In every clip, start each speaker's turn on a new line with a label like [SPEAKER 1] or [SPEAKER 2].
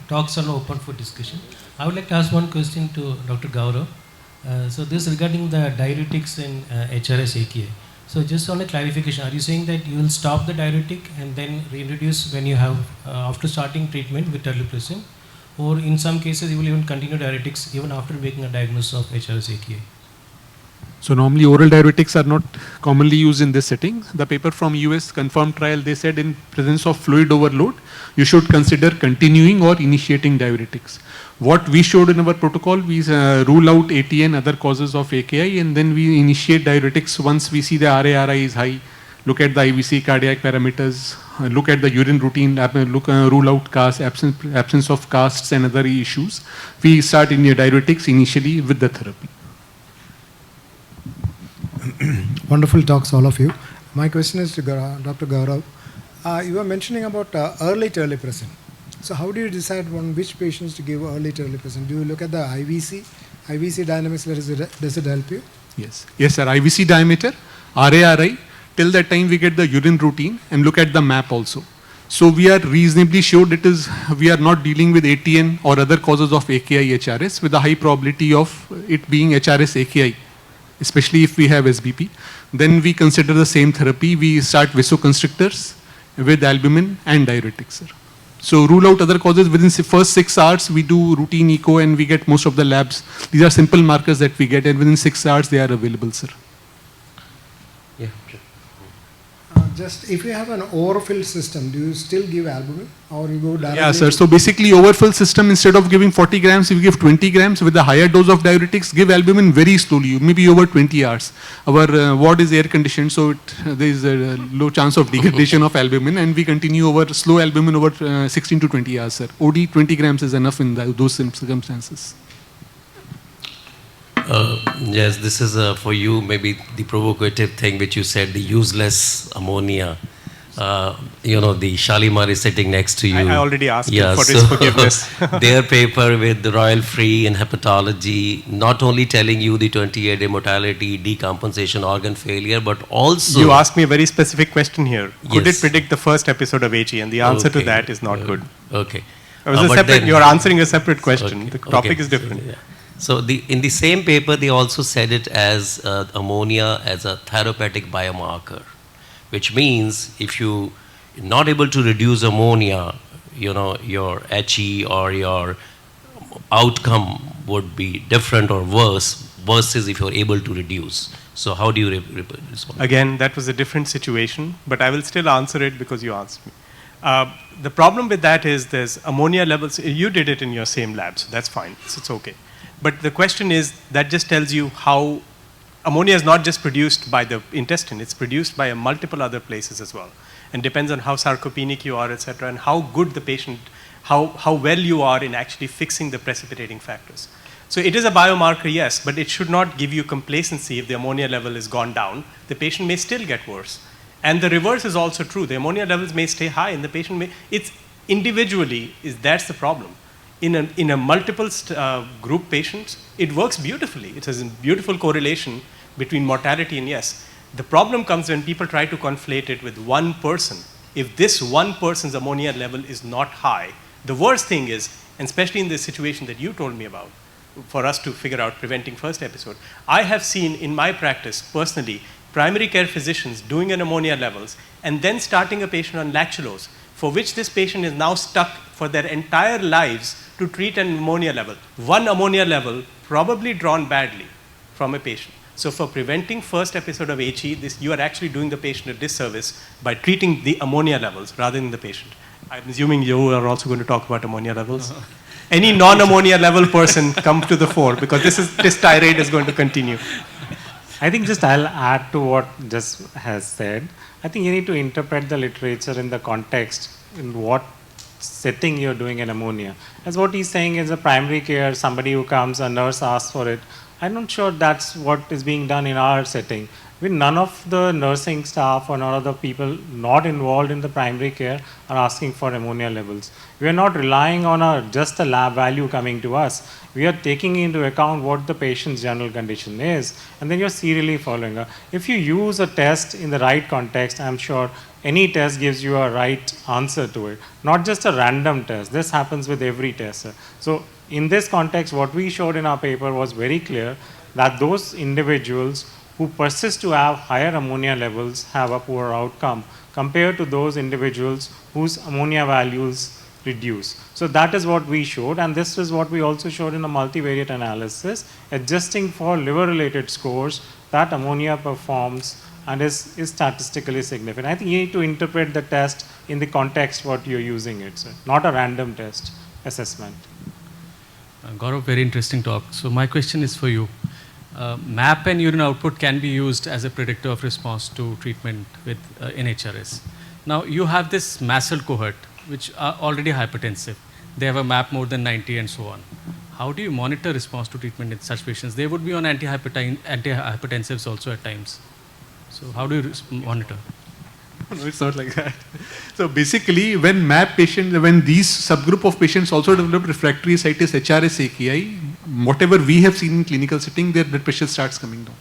[SPEAKER 1] talks are open for discussion. I would like to ask one question to Dr. Gaurav. So this regarding the diuretics in HRS-AKI. So just on a clarification, are you saying that you will stop the diuretic and then reintroduce when you have, after starting treatment with terlipressin? Or in some cases, you will even continue diuretics even after making a diagnosis of HRS-AKI?
[SPEAKER 2] So normally oral diuretics are not commonly used in this setting. The paper from US confirmed trial, they said in presence of fluid overload, you should consider continuing or initiating diuretics. What we showed in our protocol, we rule out ATN, other causes of AKI, and then we initiate diuretics once we see the RA-RI is high, look at the IVC cardiac parameters, look at the urine routine, rule out cast, absence of casts and other issues. We start in diuretics initially with the therapy.
[SPEAKER 3] Wonderful talks, all of you. My question is to Dr. Gaurav. You were mentioning about early terlipressin. So how do you decide on which patients to give early terlipressin? Do you look at the IVC dynamics, does it help you?
[SPEAKER 2] Yes, yes sir, IVC diameter, RA-RI, till that time we get the urine routine and look at the map also. So we are reasonably sure we are not dealing with ATN or other causes of AKI HRS with a high probability of it being HRS AKI, especially if we have SBP. Then we consider the same therapy. We start vasoconstrictors with albumin and diuretics, sir. So rule out other causes. Within the first 6 hours, we do routine echo and we get most of the labs. These are simple markers that we get, and within 6 hours, they are available, sir.
[SPEAKER 1] Yeah, sure.
[SPEAKER 3] Just if you have an overfill system, do you still give albumin or you go directly?
[SPEAKER 2] Yeah, sir. So basically, overfill system, instead of giving 40 grams, if you give 20 grams with a higher dose of diuretics, give albumin very slowly, maybe over 20 hours. Our ward is air conditioned, so there is a low chance of degradation of albumin, and we continue over slow albumin over 16 to 20 hours, sir. OD 20 grams is enough in those circumstances.
[SPEAKER 4] Yes, this is for you, maybe the provocative thing which you said, the useless ammonia. The Shalimar is sitting next to you.
[SPEAKER 5] I already asked him for his forgiveness.
[SPEAKER 4] Their paper with the Royal Free in hepatology, not only telling you the 28-day mortality, decompensation, organ failure, but also...
[SPEAKER 5] You asked me a very specific question here. Could
[SPEAKER 4] Yes.
[SPEAKER 5] it predict the first episode of HE? And the answer to that is not good.
[SPEAKER 4] Okay.
[SPEAKER 5] You're answering a separate question. Okay. The topic is different.
[SPEAKER 4] Yeah. So in the same paper, they also said it as ammonia as a therapeutic biomarker, which means if you're not able to reduce ammonia, your HE or your outcome would be different or worse versus if you're able to reduce. So how do you respond?
[SPEAKER 5] Again, that was a different situation, but I will still answer it because you asked me. The problem with that is there's ammonia levels. You did it in your same lab, so that's fine. So it's okay. But the question is, that just tells you how ammonia is not just produced by the intestine, it's produced by multiple other places as well. And depends on how sarcopenic you are, etc., and how good the patient, how well you are in actually fixing the precipitating factors. So it is a biomarker, yes, but it should not give you complacency if the ammonia level has gone down. The patient may still get worse. And the reverse is also true. The ammonia levels may stay high and the patient may, it's individually, that's the problem. In a multiple group patients, it works beautifully. It has a beautiful correlation between mortality and yes. The problem comes when people try to conflate it with one person. If this one person's ammonia level is not high, the worst thing is, and especially in the situation that you told me about, for us to figure out preventing first episode, I have seen in my practice personally, primary care physicians doing an ammonia levels and then starting a patient on lactulose, for which this patient is now stuck for their entire lives to treat an ammonia level. One ammonia level probably drawn badly from a patient. So for preventing first episode of HE, you are actually doing the patient a disservice by treating the ammonia levels rather than the patient. I'm assuming you are also going to talk about ammonia levels. Any non-ammonia level person come to the fore because this tirade is going to continue.
[SPEAKER 6] I think just I'll add to what just has said. I think you need to interpret the literature in the context in what setting you're doing an ammonia. As what he's saying is a primary care, somebody who comes, a nurse asks for it. I'm not sure that's what is being done in our setting. None of the nursing staff or none of the people not involved in the primary care are asking for ammonia levels. We are not relying on just a lab value coming to us. We are taking into account what the patient's general condition is, and then you're serially following up. If you use a test in the right context, I'm sure any test gives you a right answer to it, not just a random test. This happens with every test. So in this context, what we showed in our paper was very clear that those individuals who persist to have higher ammonia levels have a poor outcome compared to those individuals whose ammonia values reduce. So that is what we showed, and this is what we also showed in a multivariate analysis, adjusting for liver-related scores, that ammonia performs and is statistically significant. I think you need to interpret the test in the context what you're using it, sir. Not a random test assessment.
[SPEAKER 7] Gaurav, very interesting talk. So my question is for you. MAP and urine output can be used as a predictor of response to treatment with NHRS. Now you have this MASL cohort, which are already hypertensive. They have a MAP more than 90 and so on. How do you monitor response to treatment in such patients? They would be on antihypertensives also at times. So how do you monitor?
[SPEAKER 2] No, it's not like that. So basically, when MAP patient, when these subgroup of patients also develop refractory ascites, HRS, AKI, whatever we have seen in clinical setting, their blood pressure starts coming down.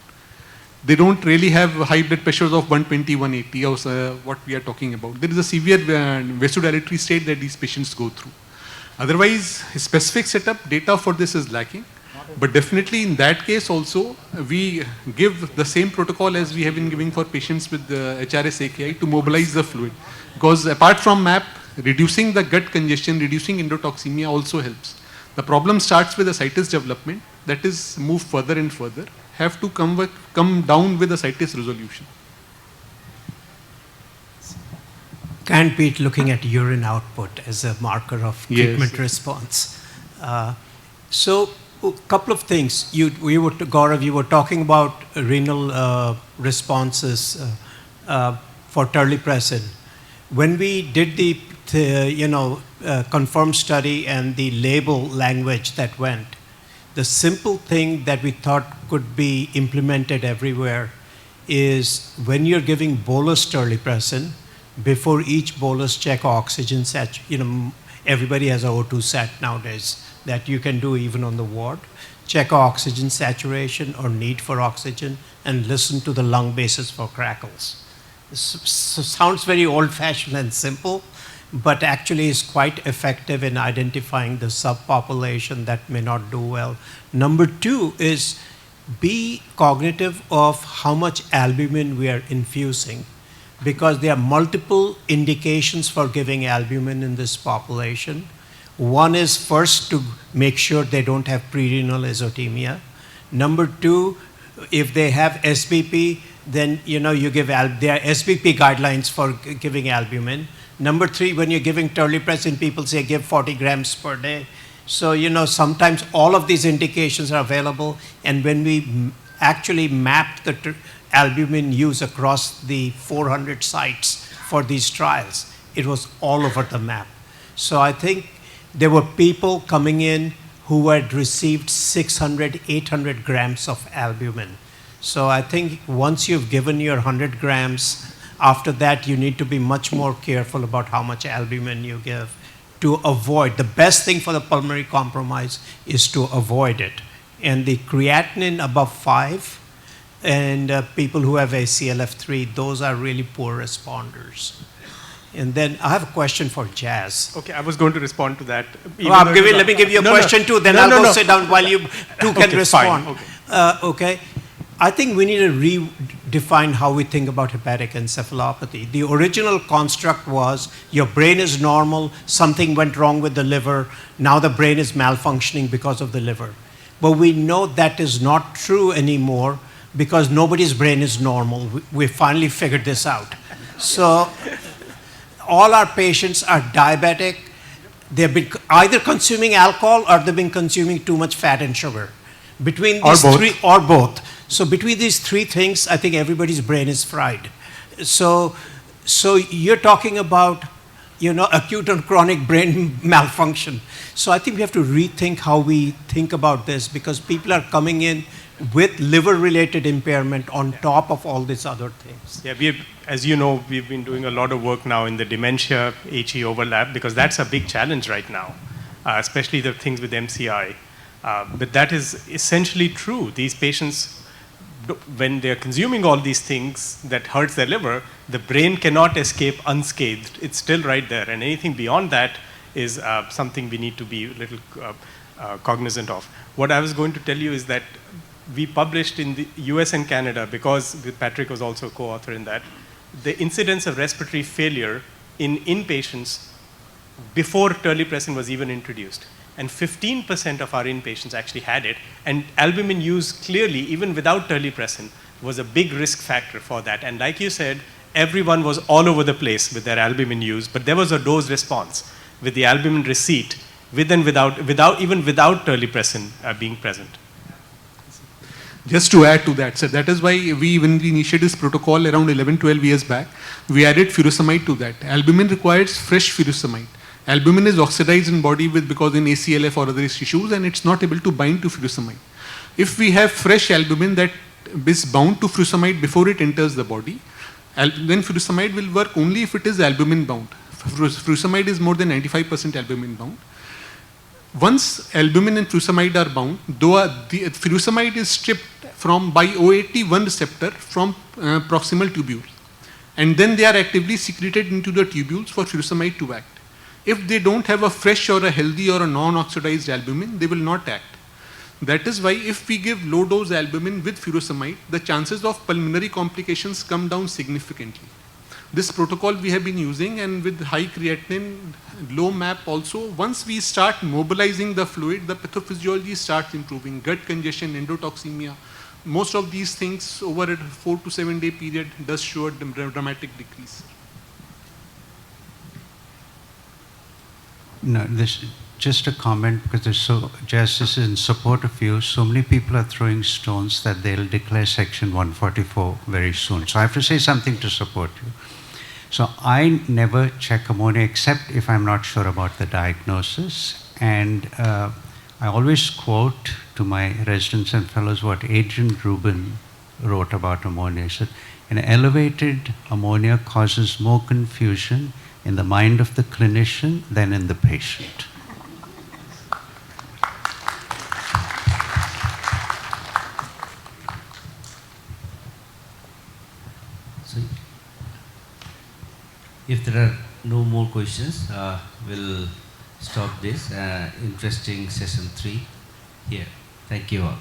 [SPEAKER 2] They don't really have high blood pressures of 120, 180, or what we are talking about. There is a severe vasodilatory state that these patients go through. Otherwise, specific setup data for this is lacking. But definitely in that case also, we give the same protocol as we have been giving for patients with HRS AKI to mobilize the fluid. Because apart from MAP, reducing the gut congestion, reducing endotoxemia also helps. The problem starts with ascites development, that is move further and further, have to come down with ascites resolution.
[SPEAKER 8] Can't beat looking at urine output as a marker of treatment response. So, a couple of things. Gaurav, you were talking about renal responses for terlipressin. When we did the confirmed study and the label language that went, the simple thing that we thought could be implemented everywhere is when you're giving bolus terlipressin, before each bolus check oxygen saturation. Everybody has a O2 sat nowadays that you can do even on the ward. Check oxygen saturation or need for oxygen and listen to the lung basis for crackles. Sounds very old-fashioned and simple, but actually is quite effective in identifying the subpopulation that may not do well. Number two is be cognitive of how much albumin we are infusing, because there are multiple indications for giving albumin in this population. One is first to make sure they don't have prerenal azotemia. Number two, if they have SBP, then you give there are SBP guidelines for giving albumin. Number three, when you're giving terlipressin, people say give 40 grams per day. So sometimes all of these indications are available, and when we actually mapped the albumin use across the 400 sites for these trials, it was all over the map. So I think there were people coming in who had received 600, 800 grams of albumin. So I think once you've given your 100 grams, after that you need to be much more careful about how much albumin you give to avoid. The best thing for the pulmonary compromise is to avoid it. And the creatinine above 5 and people who have ACLF3, those are really poor responders. And then I have a question for Jazz.
[SPEAKER 5] Okay, I was going to respond to that.
[SPEAKER 8] Let me give you a question too, then I'll go sit down while you two can respond.
[SPEAKER 5] Fine,
[SPEAKER 8] okay. I think we need to redefine how we think about hepatic encephalopathy. The original construct was your brain is normal, something went wrong with the liver, now the brain is malfunctioning because of the liver. But we know that is not true anymore because nobody's brain is normal. We finally figured this out. So all our patients are diabetic. They've been either consuming alcohol or they've been consuming too much fat and sugar. Between these three, or both. So between these three things, I think everybody's brain is fried. So you're talking about, acute and chronic brain malfunction. So I think we have to rethink how we think about this, because people are coming in with liver-related impairment on top of all these other things.
[SPEAKER 5] Yeah, as you know, we've been doing a lot of work now in the dementia HE overlap because that's a big challenge right now, especially the things with MCI. But that is essentially true. These patients, when they're consuming all these things that hurts their liver, the brain cannot escape unscathed. It's still right there. And anything beyond that is something we need to be a little cognizant of. What I was going to tell you is that we published in the US and Canada, because Patrick was also a co-author in that, the incidence of respiratory failure in inpatients before terlipressin was even introduced. And 15% of our inpatients actually had it. And albumin use clearly, even without terlipressin, was a big risk factor for that. And like you said, everyone was all over the place with their albumin use, but there was a dose response with the albumin receipt, with and even without terlipressin being present.
[SPEAKER 2] Just to add to that, sir, that is why when we initiated this protocol around 11, 12 years back, we added furosemide to that. Albumin requires fresh furosemide. Albumin is oxidized in body because in ACLF or other tissues, and it's not able to bind to furosemide. If we have fresh albumin that is bound to furosemide before it enters the body, then furosemide will work only if it is albumin bound. Furosemide is more than 95% albumin bound. Once albumin and furosemide are bound, though the furosemide is stripped by OAT1 receptor from proximal tubule, and then they are actively secreted into the tubules for furosemide to act. If they don't have a fresh or a healthy or a non-oxidized albumin, they will not act. That is why if we give low dose albumin with furosemide, the chances of pulmonary complications come down significantly. This protocol we have been using, and with high creatinine, low MAP also, once we start mobilizing the fluid, the pathophysiology starts improving. Gut congestion, endotoxemia, most of these things over a 4 to 7 day period does show a dramatic decrease.
[SPEAKER 9] No, this just a comment, because Jess is in support of you. So many people are throwing stones that they'll declare Section 144 very soon. So I have to say something to support you. So I never check ammonia except if I'm not sure about the diagnosis. And I always quote to my residents and fellows what Adrian Rubin wrote about ammonia. He said, an elevated ammonia causes more confusion in the mind of the clinician than in the patient.
[SPEAKER 10] So, if there are no more questions, we'll stop this interesting session 3 here. Thank you all.